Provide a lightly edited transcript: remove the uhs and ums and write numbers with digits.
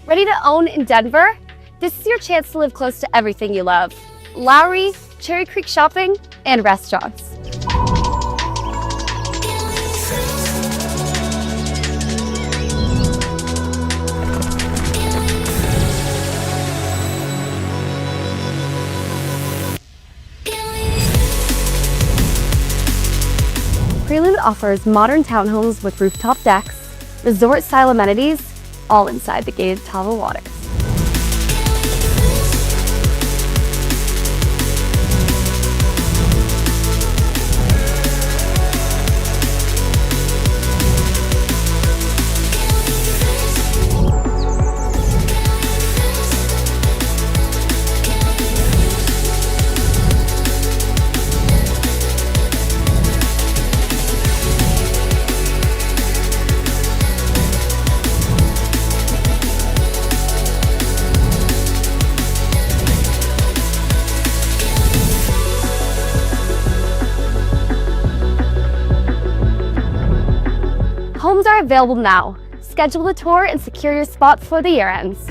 Ready to own in Denver? This is your chance to live close to everything you love. Lowry, Cherry Creek shopping, and restaurants. Prelude offers modern townhomes with rooftop decks, resort-style amenities, all inside the gated TAVA Waters. Homes are available now. Schedule a tour and secure your spot before the year ends.